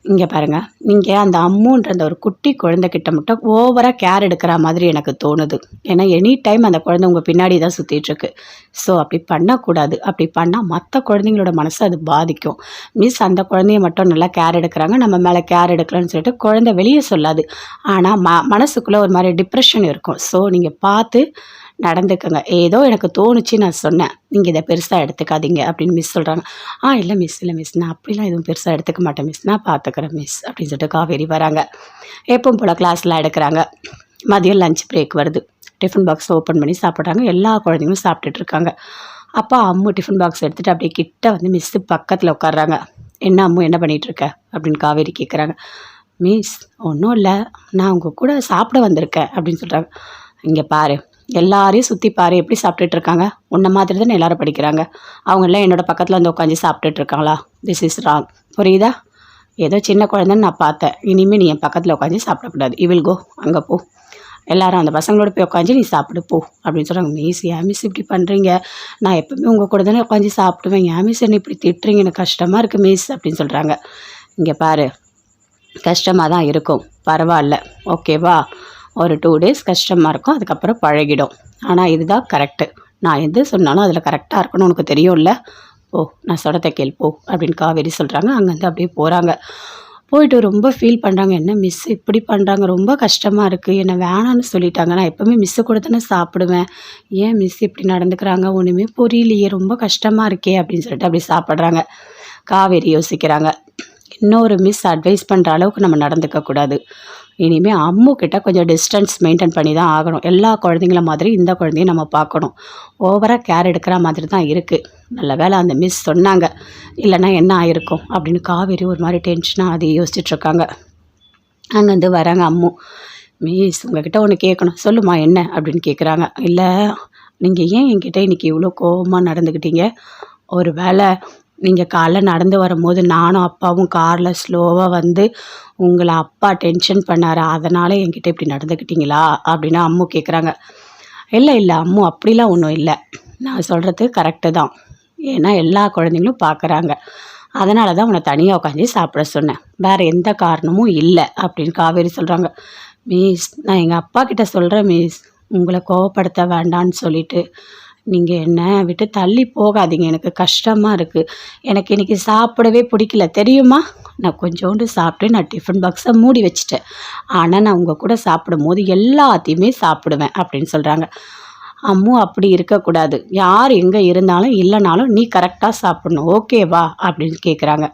Speaker 1: இங்கே பாருங்கள், நீங்கள் அந்த அம்முன்ற அந்த ஒரு குட்டி குழந்தைகிட்ட மட்டும் ஓவராக கேர் எடுக்கிற மாதிரி எனக்கு தோணுது. ஏன்னா எனி டைம் அந்த குழந்தை உங்கள் பின்னாடி தான் சுற்றிட்டுருக்கு. ஸோ அப்படி பண்ணக்கூடாது. அப்படி பண்ணால் மற்ற குழந்தைங்களோட மனசை அது பாதிக்கும். மிஸ் அந்த குழந்தைய மட்டும் நல்லா கேர் எடுக்கிறாங்க, நம்ம மேலே கேர் எடுக்கலன்னு சொல்லிட்டு குழந்தை வெளியே சொல்லாது. ஆனால் மனசுக்குள்ளே ஒரு மாதிரி டிப்ரெஷன் இருக்கும். ஸோ நீங்கள் பார்த்து நடந்துக்கங்க. ஏதோ எனக்கு தோணுச்சு, நான் சொன்னேன், நீங்கள் இதை பெருசாக எடுத்துக்காதீங்க அப்படின்னு மிஸ் சொல்கிறாங்க. இல்லை மிஸ், இல்லை மிஸ், நான் அப்படிலாம் எதுவும் பெருசாக எடுத்துக்க மாட்டேன் மிஸ், நான் பார்த்துக்கிறேன் மிஸ் அப்படின்னு சொல்லிட்டு காவேரி வராங்க. எப்பவும் போல் கிளாஸ்லாம் எடுக்கிறாங்க. மதியம் லஞ்ச் பிரேக் வருது. டிஃபன் பாக்ஸ் ஓப்பன் பண்ணி சாப்பிட்றாங்க. எல்லா குழந்தைங்களும் சாப்பிட்டுட்டு இருக்காங்க. அப்பா அம்மு டிஃபன் பாக்ஸ் எடுத்துகிட்டு அப்படியே கிட்ட வந்து மிஸ்ஸு பக்கத்தில் உட்காடுறாங்க. என்ன அம்மு, என்ன பண்ணிகிட்ருக்க அப்படின்னு காவேரி கேட்குறாங்க. மிஸ், ஒன்றும் இல்லை, நான் உங்கள் கூட சாப்பிட வந்திருக்கேன் அப்படின்னு சொல்கிறாங்க. இங்கே பாரு, எல்லாரையும் சுற்றி பாரு, எப்படி சாப்பிட்டுட்டு இருக்காங்க. உன்னை மாதிரி தானே எல்லாரும் படிக்கிறாங்க. அவங்கெல்லாம் என்னோடய பக்கத்தில் வந்து உட்காந்து சாப்பிட்டுட்டு இருக்காங்களா? This is wrong. புரியுதா? ஏதோ சின்ன குழந்தைன்னு நான் பார்த்தேன். இனிமேல் நீ என் பக்கத்தில் உட்காந்து சாப்பிடக்கூடாது. வில் கோ, அங்கே போ, எல்லாரும் அந்த பசங்களோட போய் உட்காந்து நீ சாப்பிடு போ அப்படின்னு சொல்கிறாங்க. மிஸ், ஏன் மிஸ் இப்படி பண்ணுறீங்க? நான் எப்பவுமே உங்கள் கூட தானே உட்காந்து சாப்பிடுவேன். ஏன் மிஸ் என்னை இப்படி திட்டுறீங்க? எனக்கு கஷ்டமாக இருக்குது மிஸ் அப்படின்னு சொல்கிறாங்க. இங்கே பாரு, கஷ்டமாக தான் இருக்கும், பரவாயில்ல, ஓகேவா? ஒரு 2 days கஷ்டமாக இருக்கும், அதுக்கப்புறம் பழகிடும். ஆனால் இதுதான் கரெக்டு. நான் எது சொன்னாலும் அதில் கரெக்டாக இருக்கணும், உனக்கு தெரியும்ல. ஓ, நான் சொல்கிறத கேள் போ அப்படின்னு காவேரி சொல்கிறாங்க. அங்கேருந்து அப்படியே போகிறாங்க. போயிட்டு ரொம்ப ஃபீல் பண்ணுறாங்க. என்ன மிஸ் இப்படி பண்ணுறாங்க, ரொம்ப கஷ்டமாக இருக்குது, என்னை வேணான்னு சொல்லிட்டாங்க, நான் எப்போவுமே மிஸ்ஸு கூட தானே சாப்பிடுவேன், ஏன் மிஸ் இப்படி நடந்துக்கிறாங்க, ஒன்றுமே புரியலையே, ரொம்ப கஷ்டமாக இருக்கே அப்படின்னு சொல்லிட்டு அப்படி சாப்பிட்றாங்க. காவேரி யோசிக்கிறாங்க, இன்னொரு மிஸ் அட்வைஸ் பண்ணுற அளவுக்கு நம்ம நடந்துக்கக்கூடாது. இனிமேல் அம்மு கிட்ட கொஞ்சம் டிஸ்டன்ஸ் மெயின்டைன் பண்ணி தான் ஆகணும். எல்லா குழந்தைங்கள மாதிரி இந்த குழந்தையும் நம்ம பார்க்கணும். ஓவராக கேர் எடுக்கிற மாதிரி தான் இருக்குது. நல்ல வேளை அந்த மிஸ் சொன்னாங்க, இல்லைன்னா என்ன ஆயிருக்கும் அப்படின்னு காவேரி ஒரு மாதிரி டென்ஷனாக அதை யோசிச்சுட்ருக்காங்க. அங்கேருந்து வராங்க அம்மு. மிஸ், உங்ககிட்ட ஒன்று கேட்கணும், சொல்லுமா என்ன அப்படின்னு கேட்குறாங்க. இல்லை, நீங்கள் ஏன் என்கிட்ட இன்றைக்கி இவ்வளோ கோபமாக நடந்துக்கிட்டீங்க? ஒரு வேளை நீங்கள் காலைல நடந்து வரும்போது நானும் அப்பாவும் காரில் ஸ்லோவாக வந்து உங்களை அப்பா டென்ஷன் பண்ணார், அதனால் என்கிட்ட இப்படி நடந்துக்கிட்டீங்களா அப்படின்னு அம்மு கேட்குறாங்க. இல்லை இல்லை அம்மு, அப்படிலாம் ஒன்றும் இல்லை, நான் சொல்கிறது கரெக்டு தான். ஏன்னா எல்லா குழந்தைங்களும் பார்க்குறாங்க, அதனால தான் உன்னை தனியாக உட்காந்து சாப்பிட சொன்னேன், வேறு எந்த காரணமும் இல்லை அப்படின்னு காவேரி சொல்கிறாங்க. மிஸ், நான் எங்கள் அப்பா கிட்ட சொல்கிறேன் மிஸ், உங்களை கோவப்படுத்த வேண்டான்னு சொல்லிட்டு நீங்கள் என்ன விட்டு தள்ளி போகாதீங்க, எனக்கு கஷ்டமாக இருக்குது, எனக்கு இன்றைக்கி சாப்பிடவே பிடிக்கல தெரியுமா, நான் கொஞ்சோண்டு சாப்பிட்டு நான் டிஃபன் பாக்ஸை மூடி வச்சுட்டேன், ஆனால் நான் உங்கள் கூட சாப்பிடும் போது எல்லாத்தையுமே சாப்பிடுவேன் அப்படின்னு சொல்கிறாங்க. அம்மு, அப்படி இருக்கக்கூடாது, யார் எங்கே இருந்தாலும் இல்லைனாலும் நீ கரெக்டாக சாப்பிடணும், ஓகேவா அப்படின்னு கேட்குறாங்க.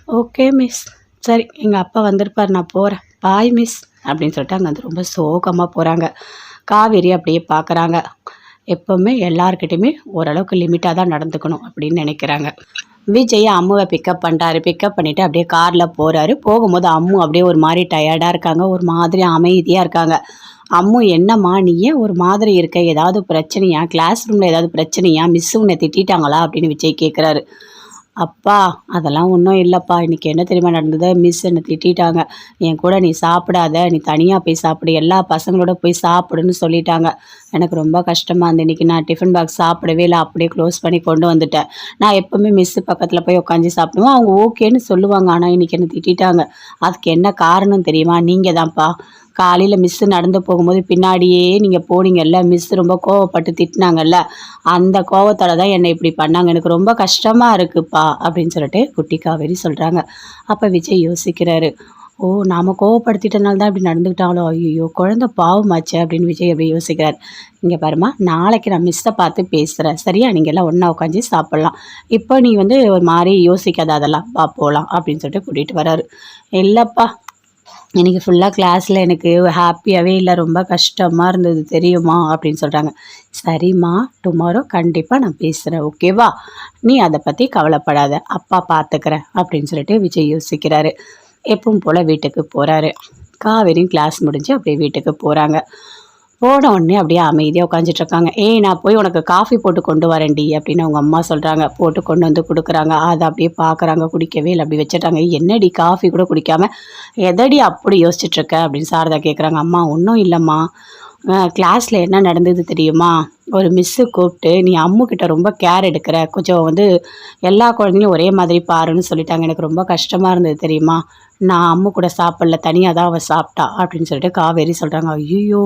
Speaker 1: ஓகே மிஸ், சரி, எங்கள் அப்பா வந்திருப்பார், நான் போகிறேன், பாய் மிஸ் அப்படின்னு சொல்லிட்டு அங்கே வந்து ரொம்ப சோகமாக போகிறாங்க. காவேரி அப்படியே பார்க்குறாங்க. எப்போவுமே எல்லாருக்கிட்டையுமே ஓரளவுக்கு லிமிட்டாக தான் நடந்துக்கணும் அப்படின்னு நினைக்கிறாங்க. விஜய் அம்முவை பிக்கப் பண்ணுறாரு. பிக்கப் பண்ணிவிட்டு அப்படியே காரில் போகிறாரு. போகும்போது அம்மு அப்படியே ஒரு மாதிரி டயர்டாக இருக்காங்க, ஒரு மாதிரி அமைதியாக இருக்காங்க. அம்மு, என்னம்மா நீ ஏன் ஒரு மாதிரி இருக்க, ஏதாவது பிரச்சனையா, கிளாஸ் ரூமில் ஏதாவது பிரச்சனையா, மிஸ் உன்னை திட்டாங்களா அப்படின்னு விஜய் கேட்குறாரு. அப்பா, அதெல்லாம் ஒன்றும் இல்லைப்பா, இன்றைக்கி என்ன தெரியுமா நடந்தது, மிஸ் என்னை திட்டாங்க, என் கூட நீ சாப்பிடாத, நீ தனியாக போய் சாப்பிடு, எல்லா பசங்களோட போய் சாப்பிடுன்னு சொல்லிட்டாங்க, எனக்கு ரொம்ப கஷ்டமாக இருந்தது, இன்றைக்கி நான் டிஃபன் பாக்ஸ் சாப்பிடவே இல்லை, அப்படியே க்ளோஸ் பண்ணி கொண்டு வந்துட்டேன், நான் எப்போவுமே மிஸ்ஸு பக்கத்தில் போய் உட்காந்து சாப்பிடுவேன், அவங்க ஓகேன்னு சொல்லுவாங்க, ஆனால் இன்றைக்கி என்னை திட்டாங்க, அதுக்கு என்ன காரணம் தெரியுமா, நீங்கள் தான்ப்பா, காலையில் மிஸ்ஸு நடந்து போகும்போது பின்னாடியே நீங்கள் போனீங்கல்ல, மிஸ்ஸு ரொம்ப கோவப்பட்டு திட்டினாங்கல்ல, அந்த கோவத்தால் தான் என்னை இப்படி பண்ணாங்க, எனக்கு ரொம்ப கஷ்டமாக இருக்குப்பா அப்படின்னு சொல்லிட்டு குட்டி காவேரி சொல்கிறாங்க. அப்போ விஜய் யோசிக்கிறாரு, ஓ, நாம் கோவப்படுத்திட்டனால தான் இப்படி நடந்துக்கிட்டாங்களோ, ஐயோ குழந்தை பாவமாச்சு அப்படின்னு விஜய் அப்படி யோசிக்கிறார். இங்கே பாருமா, நாளைக்கு நான் மிஸ்ஸை பார்த்து பேசுகிறேன், சரியா, நீங்கள் எல்லாம் ஒன்றா உட்காந்து சாப்பிட்லாம், இப்போ நீ ஒரு மாதிரி யோசிக்காத, அதெல்லாம் பா போகலாம் அப்படின்னு சொல்லிட்டு கூட்டிகிட்டு வராரு. இல்லைப்பா, இன்றைக்கி ஃபுல்லாக கிளாஸில் எனக்கு ஹாப்பியாகவே இல்லை, ரொம்ப கஷ்டமாக இருந்தது தெரியுமா அப்படின்னு சொல்கிறாங்க. சரிம்மா, டுமாரோ கண்டிப்பாக நான் பேசுகிறேன், ஓகேவா? நீ அதை பற்றி கவலைப்படாத, அப்பா பார்த்துக்கிறேன் அப்படின்னு சொல்லிட்டு விஜய் யோசிக்கிறாரு. எப்பவும் போல் வீட்டுக்கு போகிறாரு. காவேரியும் கிளாஸ் முடிஞ்சு அப்படியே வீட்டுக்கு போகிறாங்க. போன உடனே அப்படியே அமைதியாக உட்காந்துட்ருக்காங்க. ஏய், நான் போய் உனக்கு காஃபி போட்டு கொண்டு வரேன்டி அப்படின்னு அவங்க அம்மா சொல்கிறாங்க. போட்டு கொண்டு வந்து கொடுக்குறாங்க. அதை அப்படியே பார்க்குறாங்க, குடிக்கவே இல்லை, அப்படி வச்சுட்டாங்க. என்னடி காஃபி கூட குடிக்காமல் எதடி அப்படி யோசிச்சுட்ருக்க அப்படின்னு சாரதா கேட்குறாங்க. அம்மா ஒன்றும் இல்லைம்மா, கிளாஸில் என்ன நடந்தது தெரியுமா? ஒரு மிஸ்ஸு கூப்பிட்டு நீ அம்முக்கிட்ட ரொம்ப கேர் எடுக்கிற, கொஞ்சம் எல்லா குழந்தைங்களும் ஒரே மாதிரி பாருன்னு சொல்லிட்டாங்க. எனக்கு ரொம்ப கஷ்டமாக இருந்தது தெரியுமா? நான் அம்மு கூட சாப்பிடல, தனியாக தான் அவள் சாப்பிட்டா அப்படின்னு சொல்லிட்டு காவேரி சொல்கிறாங்க. ஐயோ,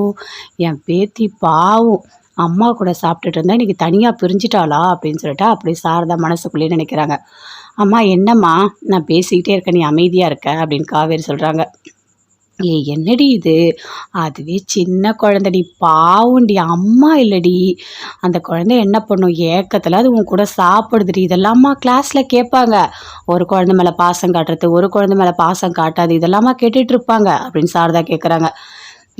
Speaker 1: என் பேத்தி பாவம், அம்மா கூட சாப்பிட்டுட்டு இருந்தா இன்றைக்கி தனியாக பிரிஞ்சிட்டாளா அப்படின்னு சொல்லிட்டு அப்படி சாரதா மனசுக்குள்ளேயே நினைக்கிறாங்க. அம்மா என்னம்மா, நான் பேசிக்கிட்டே இருக்கேன், நீ அமைதியாக இருக்க அப்படின்னு காவேரி சொல்கிறாங்க. என்னடி இது, அதுவே சின்ன குழந்தைடி, பாவுண்டி, அம்மா இல்லடி, அந்த குழந்தை என்ன பண்ணும், ஏக்கத்தில் அது உன் கூட சாப்பிடுதுடி, இதெல்லாமா கிளாஸில் கேட்பாங்க. ஒரு குழந்தை மேலே பாசம் காட்டுறது, ஒரு குழந்தை மேலே பாசம் காட்டாது, இதெல்லாமா கேட்டுட்டு இருப்பாங்க அப்படின்னு சாரதா கேட்குறாங்க.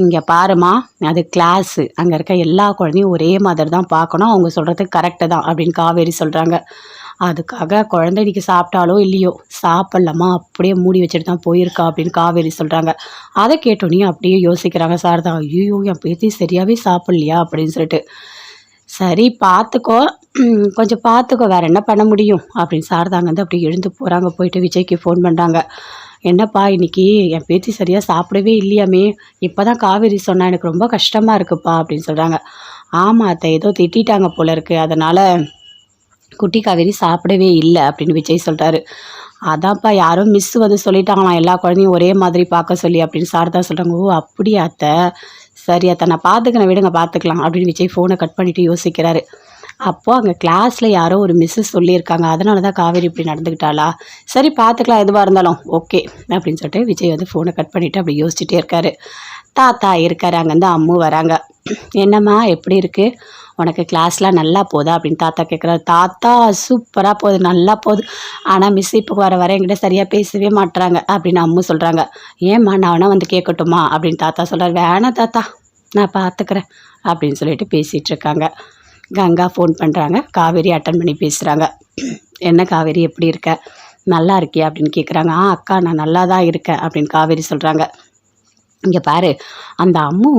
Speaker 1: இங்கே பாருமா, அது கிளாஸு, அங்கே இருக்க எல்லா குழந்தையும் ஒரே மாதிரி தான் பார்க்கணும், அவங்க சொல்கிறது கரெக்டு தான் அப்படின்னு காவேரி சொல்கிறாங்க. அதுக்காக குழந்தை இன்றைக்கி சாப்பிட்டாலோ இல்லையோ, சாப்பிட்லாமா அப்படியே மூடி வச்சுட்டு தான் போயிருக்கா அப்படின்னு காவேரி சொல்கிறாங்க. அதை கேட்டோன்னே அப்படியே யோசிக்கிறாங்க சாரதா. ஐயோ, என் பேத்தி சரியாகவே சாப்பிட்லையா அப்படின்னு சொல்லிட்டு. சரி பார்த்துக்கோ, கொஞ்சம் பார்த்துக்கோ, வேறு என்ன பண்ண முடியும் அப்படின்னு சாரதாங்க வந்து அப்படியே எழுந்து போகிறாங்க. போயிட்டு விஜய்க்கு ஃபோன் பண்ணுறாங்க. என்னப்பா, இன்றைக்கி என் பேத்தி சரியாக சாப்பிடவே இல்லையாமே, இப்போ தான் காவேரி சொன்னா, எனக்கு ரொம்ப கஷ்டமாக இருக்குப்பா அப்படின்னு சொல்கிறாங்க. ஆமாம் அத்தை, ஏதோ திட்டாங்க போல இருக்குது, அதனால் குட்டி காவேரி சாப்பிடவே இல்லை அப்படின்னு விஜய் சொல்கிறாரு. அதான்ப்பா, யாரோ மிஸ் வந்து சொல்லிட்டாங்களாம் எல்லா குழந்தையும் ஒரே மாதிரி பார்க்க சொல்லி அப்படின்னு சாரதா சொல்கிறாங்க. ஓ அப்படியா அத்தை, சரி அத்தை, நான் பார்த்துக்கிறேன், விடுங்க பார்த்துக்கலாம் அப்படின்னு விஜய் ஃபோனை கட் பண்ணிவிட்டு யோசிக்கிறாரு. அப்போது அங்கே கிளாஸில் யாரோ ஒரு மிஸ்ஸு சொல்லியிருக்காங்க, அதனால தான் காவேரி இப்படி நடந்துக்கிட்டாளா, சரி பார்த்துக்கலாம், எதுவாக இருந்தாலும் ஓகே அப்படின்னு சொல்லிட்டு விஜய் வந்து ஃபோனை கட் பண்ணிவிட்டு அப்படி யோசிச்சுட்டே இருக்காரு. தாத்தா இருக்காரு, அங்கேருந்து அம்மு வராங்க. என்னம்மா எப்படி இருக்குது, உனக்கு கிளாஸ்லாம் நல்லா போதா அப்படின்னு தாத்தா கேட்குறாரு. தாத்தா சூப்பராக போகுது, நல்லா போகுது, ஆனால் மிஸ் இப்போ வர வர என்கிட்ட சரியாக பேசவே மாட்டுறாங்க அப்படின்னு அம்மு சொல்கிறாங்க. ஏம்மா, நான் வேணா வந்து கேட்கட்டுமா அப்படின்னு தாத்தா சொல்கிறார். வேணாம் தாத்தா, நான் பார்த்துக்கிறேன் அப்படின்னு சொல்லிட்டு பேசிகிட்ருக்காங்க. கங்கா ஃபோன் பண்ணுறாங்க. காவேரி அட்டன் பண்ணி பேசுகிறாங்க. என்ன காவேரி எப்படி இருக்க, நல்லா இருக்கியா அப்படின்னு கேட்குறாங்க. அக்கா நான் நல்லா தான் இருக்கேன் அப்படின்னு காவேரி சொல்கிறாங்க. இங்கே பாரு, அந்த அம்மு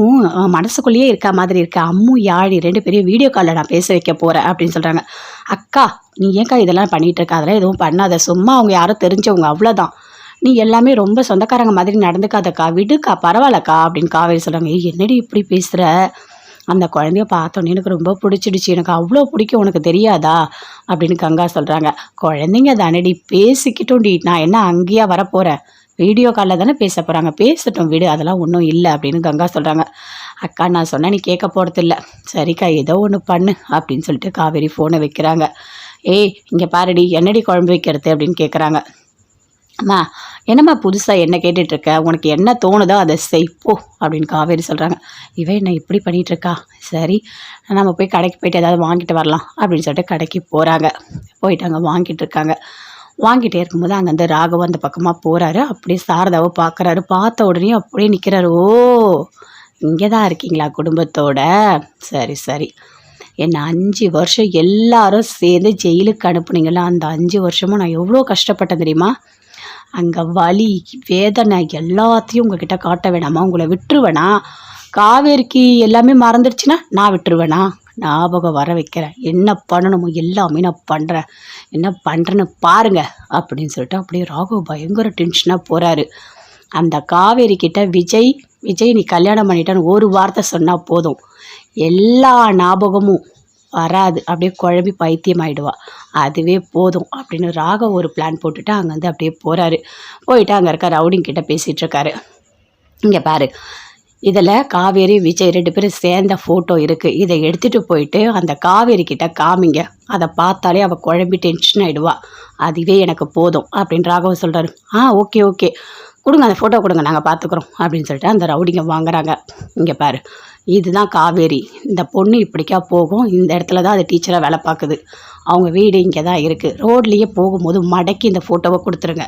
Speaker 1: மனசுக்குள்ளேயே இருக்க மாதிரி இருக்க, அம்மு யாழி 2 பேரையும் வீடியோ காலில் நான் பேச வைக்க போகிறேன் அப்படின்னு சொல்கிறாங்க. அக்கா நீ ஏக்கா இதெல்லாம் பண்ணிகிட்டு இருக்க, அதெல்லாம் எதுவும் பண்ணாத, சும்மா அவங்க யாரும் தெரிஞ்சவங்க அவ்வளோதான், நீ எல்லாமே ரொம்ப சொந்தக்காரங்க மாதிரி நடந்துக்காதக்கா, விடுக்கா, பரவாயில்லக்கா அப்படின்னு காவேரி சொல்கிறாங்க. என்னடி இப்படி பேசுகிற, அந்த குழந்தைய பார்த்தோன்னே எனக்கு ரொம்ப பிடிச்சிடுச்சு, எனக்கு அவ்வளோ பிடிக்கும், உனக்கு தெரியாதா அப்படின்னு கங்கா சொல்கிறாங்க. குழந்தைங்க தானடி, பேசிக்கிட்டோம்டி, நான் என்ன அங்கேயா வரப்போகிறேன், வீடியோ காலில் தானே பேச போகிறாங்க, பேசட்டும் விடு, அதெல்லாம் ஒன்றும் இல்லை அப்படின்னு கங்கா சொல்கிறாங்க. அக்கா நான் சொன்னேன் நீ கேட்க போகிறதில்ல, சரிக்கா ஏதோ ஒன்று பண்ணு அப்படின்னு சொல்லிட்டு காவேரி ஃபோனை வைக்கிறாங்க. ஏய் இங்கே பாருடி, என்னடி குழம்பு வைக்கிறது அப்படின்னு கேட்குறாங்க. அம்மா என்னம்மா புதுசாக என்ன கேட்டுட்ருக்க, உனக்கு என்ன தோணுதோ அதை செய்ப்போ அப்படின்னு காவேரி சொல்கிறாங்க. இவன் என்ன இப்படி பண்ணிகிட்ருக்கா, சரி நம்ம போய் கடைக்கு போய்ட்டு ஏதாவது வாங்கிட்டு வரலாம் அப்படின்னு சொல்லிட்டு கடைக்கு போகிறாங்க. போயிட்டு அங்கே வாங்கிட்டு இருக்காங்க. வாங்கிட்டே இருக்கும்போது அங்கேருந்து ராகவ் அந்த பக்கமாக போகிறாரு. அப்படியே சாரதாவை பார்க்குறாரு. பார்த்த உடனே அப்படியே நிற்கிறாரு. ஓ இங்கே தான் இருக்கீங்களா குடும்பத்தோட, சரி சரி, என்னை 5 வருஷம் எல்லாரும் சேர்ந்து ஜெயிலுக்கு அனுப்புனீங்களா, அந்த 5 வருஷமும் நான் எவ்வளோ கஷ்டப்பட்டேன் தெரியுமா, அங்கே வலி வேதனை எல்லாத்தையும் உங்ககிட்ட காட்ட வேணாமா, உங்களை விட்டுருவேனா, காவேரிக்கு எல்லாமே மறந்துடுச்சுன்னா நான் விட்டுருவேனா, ஞாபகம் வர வைக்கிறேன், என்ன பண்ணணுமோ எல்லாமே நான் பண்ணுறேன், என்ன பண்ணுறேன்னு பாருங்க அப்படின்னு சொல்லிட்டு அப்படியே ராகவ் பயங்கர டென்ஷனாக போகிறாரு. அந்த காவேரி கிட்ட விஜய் நீ கல்யாணம் பண்ணிட்டான்னு ஒரு வார்த்தை சொன்னால் போதும், எல்லா ஞாபகமும் வராது, அப்படியே குழம்பி பைத்தியம் ஆகிடுவா, அதுவே போதும் அப்படின்னு ராகவ் ஒரு பிளான் போட்டுட்டு அங்கேருந்து அப்படியே போகிறாரு. போயிட்டு அங்கே இருக்க ரவுடிங்கிட்ட பேசிகிட்ருக்காரு. இங்கே பாரு, இதில் காவேரி விஜய் 2 பேரும் சேர்ந்த ஃபோட்டோ இருக்குது, இதை எடுத்துகிட்டு போயிட்டு அந்த காவேரி கிட்ட காமிங்க, அதை பார்த்தாலே அவள் குழம்பி டென்ஷன் ஆகிடுவா, அதுவே எனக்கு போதும் அப்படின்னு ராகவ் சொல்கிறாரு. ஓகே ஓகே கொடுங்க, அந்த ஃபோட்டோ கொடுங்க, நாங்கள் பார்த்துக்குறோம் அப்படின்னு சொல்லிட்டு அந்த ரவுடிங்க வாங்குறாங்க. இங்கே பாரு, இதுதான் காவேரி, இந்த பொண்ணு இப்படிக்கா போகும், இந்த இடத்துல தான் அது டீச்சராக வேலை பார்க்குது, அவங்க வீடு இங்கே தான் இருக்குது, ரோட்லேயே போகும்போது மடக்கி இந்த ஃபோட்டோவை கொடுத்துருங்க,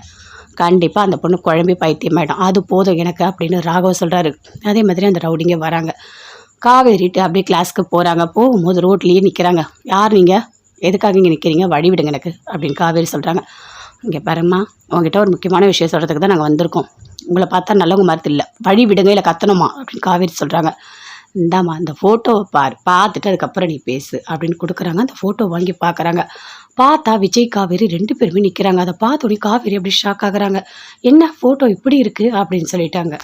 Speaker 1: கண்டிப்பாக அந்த பொண்ணு குழம்பி பைத்தியமாயிடும். அது போதும் எனக்கு அப்படின்னு ராகவ் சொல்கிறாரு. அதே மாதிரி அந்த ரவுடிங்க வராங்க. காவேரிட்டு அப்படியே கிளாஸ்க்கு போகிறாங்க. போகும்போது ரோட்லேயே நிற்கிறாங்க. யார் நீங்கள், எதுக்காக இங்கே நிற்கிறீங்க, வழி விடுங்க எனக்கு அப்படின்னு காவேரி சொல்கிறாங்க. இங்கே பாரும்மா, உங்ககிட்ட ஒரு முக்கியமான விஷயம் சொல்கிறதுக்கு தான் நாங்கள் வந்திருக்கோம். உங்களை பார்த்தா நல்லவங்க மாதிரி இல்லை, வழி விடுங்க இல்லை கத்தணுமா அப்படின்னு காவேரி சொல்கிறாங்க. இந்தாம்மா அந்த ஃபோட்டோவை பாரு, பார்த்துட்டு அதுக்கப்புறம் நீ பேசு அப்படின்னு கொடுக்குறாங்க. அந்த ஃபோட்டோ வாங்கி பார்க்குறாங்க. பார்த்தா விஜய் காவேரி 2 பேருமே நிற்கிறாங்க. அதை பார்த்தோன்னே காவேரி அப்படி ஷாக் ஆகுறாங்க. என்ன ஃபோட்டோ இப்படி இருக்குது அப்படின்னு சொல்லிட்டாங்க.